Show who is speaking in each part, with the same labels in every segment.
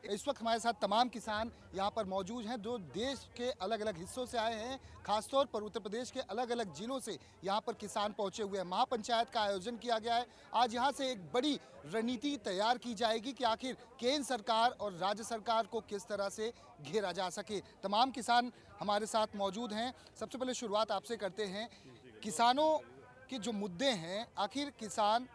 Speaker 1: इस वक्त हमारे साथ तमाम किसान यहाँ पर मौजूद हैं जो देश के अलग अलग हिस्सों से आए हैं। खासतौर पर उत्तर प्रदेश के अलग अलग जिलों से यहाँ पर किसान पहुँचे हुए हैं। महापंचायत का आयोजन किया गया है। आज यहाँ से एक बड़ी रणनीति तैयार की जाएगी कि आखिर केंद्र सरकार और राज्य सरकार को किस तरह से घेरा जा सके। तमाम किसान हमारे साथ मौजूद हैं। सबसे पहले शुरुआत आपसे करते हैं। किसानों के जो मुद्दे हैं, आखिर किसान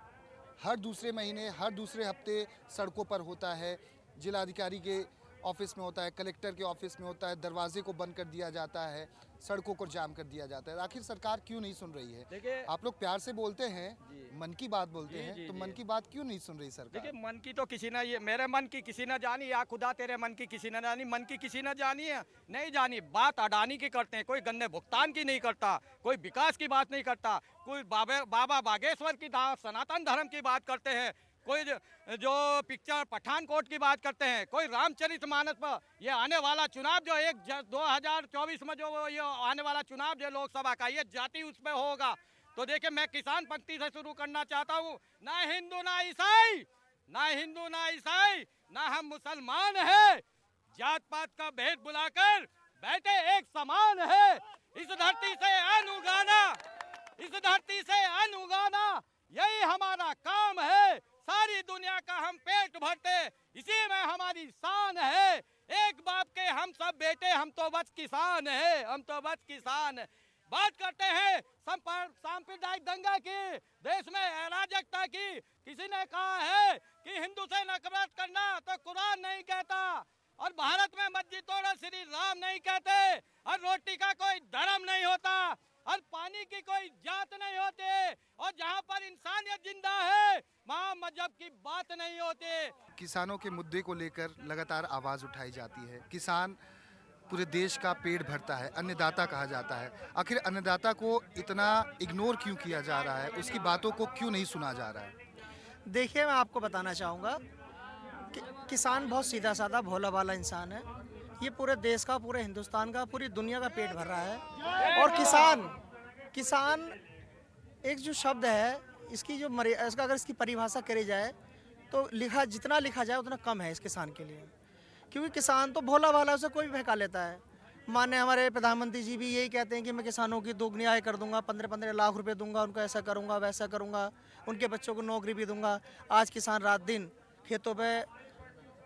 Speaker 1: हर दूसरे महीने, हर दूसरे हफ्ते सड़कों पर होता है, जिलाधिकारी के ऑफिस में होता है, कलेक्टर के ऑफिस में होता है, दरवाजे को बंद कर दिया जाता है, सड़कों को जाम कर दिया जाता है। आखिर सरकार क्यों नहीं सुन रही है?
Speaker 2: देखिए,
Speaker 1: आप लोग प्यार से बोलते हैं, मन की बात बोलते हैं, तो मन की बात क्यों नहीं सुन रही सरकार?
Speaker 2: देखिए, मन की तो किसी ने, ये मेरे मन की किसी ने जानी, या खुदा तेरे मन की किसी ने जानी, मन की किसी ने जानी है नहीं जानी। बात अडानी की करते हैं, कोई गन्ने भुगतान की नहीं करता, कोई विकास की बात नहीं करता, कोई बाबा बागेश्वर की सनातन धर्म की बात करते हैं, कोई जो पिक्चर पठानकोट की बात करते हैं, कोई रामचरितमानस पर। ये आने वाला चुनाव जो 2024 में जो ये आने वाला चुनाव जो लोकसभा का, ये जाति उस पे होगा। तो देखिए, मैं किसान पंक्ति से शुरू करना चाहता हूँ। ना हिंदू ना ईसाई, ना हिंदू ना ईसाई, ना हम मुसलमान है, जात पात का भेद बुलाकर बैठे एक समान है। इस धरती से अन्न उगाना, इस धरती से अन्न उगाना, यही हमारा काम है। सारी दुनिया का हम पेट भरते, इसी में हमारी शान है। एक बाप के हम सब बेटे, हम तो बस किसान है, हम तो बस किसान है। बात करते हैं सांप्रदायिक दंगा की, देश में अराजकता की। किसी ने कहा है कि हिंदू से नफरत करना तो कुरान नहीं कहता, और भारत में मस्जिद तोड़ो श्री राम नहीं कहते, और रोटी का कोई धर्म नहीं होता, और पानी की कोई जात नहीं होती, और जहाँ पर इंसानियत जिंदा है वहाँ मजहब की बात नहीं होती।
Speaker 1: किसानों के मुद्दे को लेकर लगातार आवाज़ उठाई जाती है। किसान पूरे देश का पेट भरता है, अन्नदाता कहा जाता है। आखिर अन्नदाता को इतना इग्नोर क्यों किया जा रहा है? उसकी बातों को क्यों नहीं सुना जा रहा है?
Speaker 3: देखिए, मैं आपको बताना चाहूँगा कि किसान बहुत सीधा साधा भोला भाला इंसान है। ये पूरे देश का, पूरे हिंदुस्तान का, पूरी दुनिया का पेट भर रहा है। और किसान एक जो शब्द है, इसकी जो इसका अगर इसकी परिभाषा करी जाए तो जितना लिखा जाए उतना कम है इस किसान के लिए। क्योंकि किसान तो भोला भाला, उसे कोई भी बहका लेता है। माने हमारे प्रधानमंत्री जी भी यही कहते हैं कि मैं किसानों की दोगुनी आय कर दूंगा, 15-15 लाख रुपए दूंगा, उनको ऐसा करूंगा, वैसा करूंगा, उनके बच्चों को नौकरी भी दूंगा। आज किसान रात दिन खेतों पे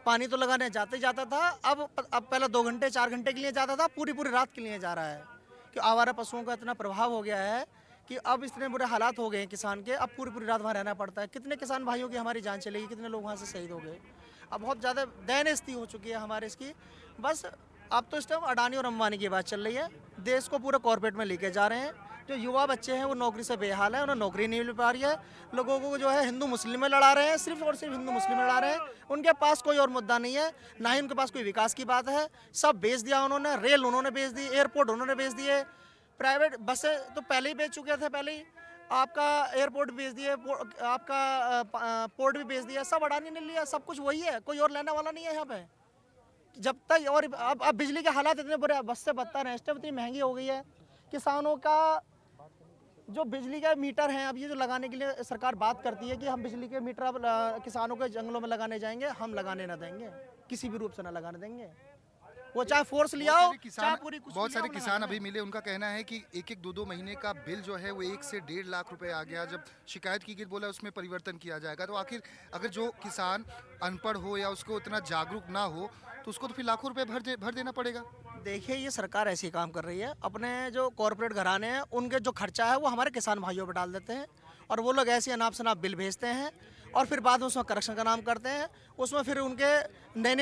Speaker 3: पानी तो लगाने जाते जाता था, अब पहले 2 घंटे 4 घंटे के लिए जाता था, पूरी रात के लिए जा रहा है। कि आवारा पशुओं का इतना प्रभाव हो गया है कि अब इतने बुरे हालात हो गए हैं किसान के, अब पूरी रात वहाँ रहना पड़ता है। कितने किसान भाइयों की हमारी जान चलेगी, कितने लोग वहाँ से शहीद हो गए। अब बहुत ज़्यादा दयनीय स्थिति हो चुकी है हमारे इसकी। बस अब तो इस टाइम अडानी और अंबानी की बात चल रही है। देश को पूरा कॉर्पोरेट में लेके जा रहे हैं। जो युवा बच्चे हैं वो नौकरी से बेहाल है, उन्हें नौकरी नहीं मिल पा रही है। लोगों को जो है हिंदू मुस्लिम में लड़ा रहे हैं, सिर्फ और सिर्फ हिंदू मुस्लिम में लड़ा रहे हैं। उनके पास कोई और मुद्दा नहीं है, ना ही उनके पास कोई विकास की बात है। सब बेच दिया उन्होंने, रेल उन्होंने बेच दी, एयरपोर्ट उन्होंने बेच दिए, प्राइवेट बसें तो पहले ही बेच चुके थे, पहले ही आपका एयरपोर्ट बेच दिए, आपका पोर्ट भी बेच दिया, सब अडानी ने लिया। सब कुछ वही है, कोई और लेने वाला नहीं है यहाँ पे। जब तक और अब बिजली के हालात इतने बुरे, बस से बदतर हैं, इतनी महंगी हो गई है। किसानों का जो बिजली के मीटर हैं, अब ये जो लगाने के लिए सरकार बात करती है कि हम बिजली के मीटर अब किसानों के जंगलों में लगाने जाएंगे, हम लगाने ना देंगे, किसी भी रूप से ना लगाने देंगे। वो चाहे फोर्स लिया हो, चाहे पूरी कुछ।
Speaker 1: बहुत सारे किसान अभी मिले, उनका कहना है कि 1-1, 2-2 महीने का बिल जो है वो 1 से 1.5 लाख रुपए आ गया। जब शिकायत की गई, बोला उसमें परिवर्तन किया जाएगा। तो आखिर अगर जो किसान अनपढ़ हो या उसको उतना जागरूक ना हो तो उसको तो फिर लाखों रुपए भर देना पड़ेगा।
Speaker 3: देखिए, ये सरकार ऐसे ही काम कर रही है। अपने जो कॉर्पोरेट घराने हैं उनके जो खर्चा है वो हमारे किसान भाइयों पर डाल देते हैं, और वो लोग ऐसे अनाप शनाप बिल भेजते हैं, और फिर बाद में उसमें करेक्शन का नाम करते हैं। उसमें फिर उनके नए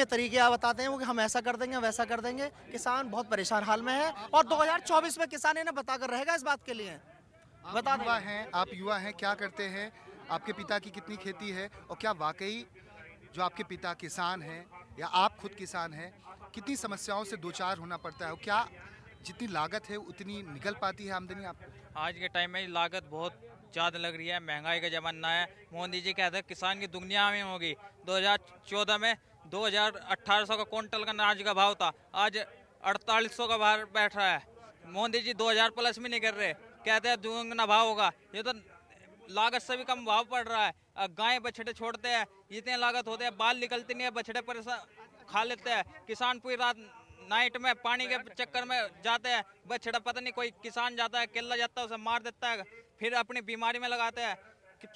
Speaker 3: बताते हैं वो कि हम ऐसा कर देंगे, वैसा कर देंगे। किसान बहुत परेशान हाल में है, और 2024 में किसान इन्हें बताकर रहेगा इस बात के लिए।
Speaker 1: आप युवा हैं, क्या करते हैं? आपके पिता की कितनी खेती है, और क्या वाकई जो आपके पिता किसान हैं या आप खुद किसान हैं, कितनी समस्याओं से दो चार होना पड़ता है? क्या जितनी लागत है उतनी निकल पाती है आमदनी आपको?
Speaker 4: आज के टाइम में लागत बहुत ज़्यादा लग रही है, महंगाई का जमाना है। मोदी जी कहते हैं किसान की दुनिया में होगी। 2014 में 2800 का क्विंटल का अनाज का भाव था, आज 4800 का भाव बैठ रहा है। मोदी जी 2000 प्लस भी नहीं कर रहे, कहते हैं दुगना भाव होगा। ये तो लागत से भी कम भाव पड़ रहा है। गाय बछड़े छोड़ते हैं, इतने लागत होते हैं, बाल निकलती नहीं है, बछड़े परेशान खा लेते हैं। किसान पूरी रात नाइट में पानी के चक्कर में जाते हैं, बछड़ा पता नहीं कोई किसान जाता है, केला जाता है, उसे मार देता है, फिर अपनी बीमारी में लगाते हैं।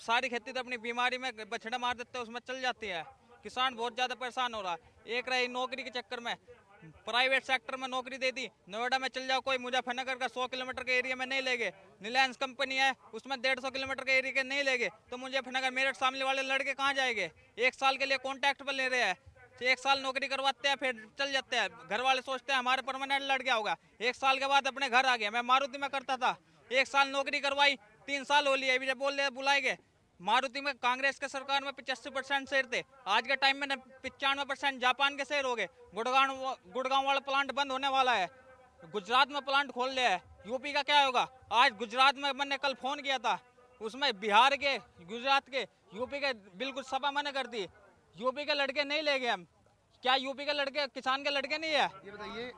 Speaker 4: सारी खेती तो अपनी बीमारी में बछड़ा मार देते हैं, उसमें चल जाती है। किसान बहुत ज़्यादा परेशान हो रहा है। एक रही नौकरी के चक्कर में, प्राइवेट सेक्टर में नौकरी दे दी, नोएडा में चल जाओ, कोई मुजफ्फरनगर का 100 किलोमीटर के एरिया में नहीं लेंगे। रिलायंस कंपनी है, उसमें 150 किलोमीटर के एरिया के नहीं लेंगे, तो मुजफ्फरनगर मेरठ सामने वाले लड़के कहाँ जाएंगे? 1 साल के लिए कॉन्ट्रैक्ट पर ले रहे हैं, 1 साल नौकरी करवाते हैं, फिर चल जाते हैं। घर वाले सोचते हैं हमारे परमानेंट लड़ गया होगा, 1 साल के बाद अपने घर आ गया। मैं मारुति में करता था, 1 साल नौकरी करवाई, 3 साल हो लिए, अभी जब बोल रहे बुलाएंगे। मारुति में कांग्रेस के सरकार में 85% शेयर थे, आज के टाइम में 95% जापान के शेयर हो गए। गुड़गांव वाला प्लांट बंद होने वाला है, गुजरात में प्लांट खोल लिया है। यूपी का क्या होगा? आज गुजरात में मैंने कल फोन किया था, उसमें बिहार के, गुजरात के, यूपी के बिल्कुल सभा मना कर दी। यूपी के लड़के नहीं ले गए हम। क्या यूपी के लड़के किसान के लड़के नहीं है?
Speaker 1: ये बताइए,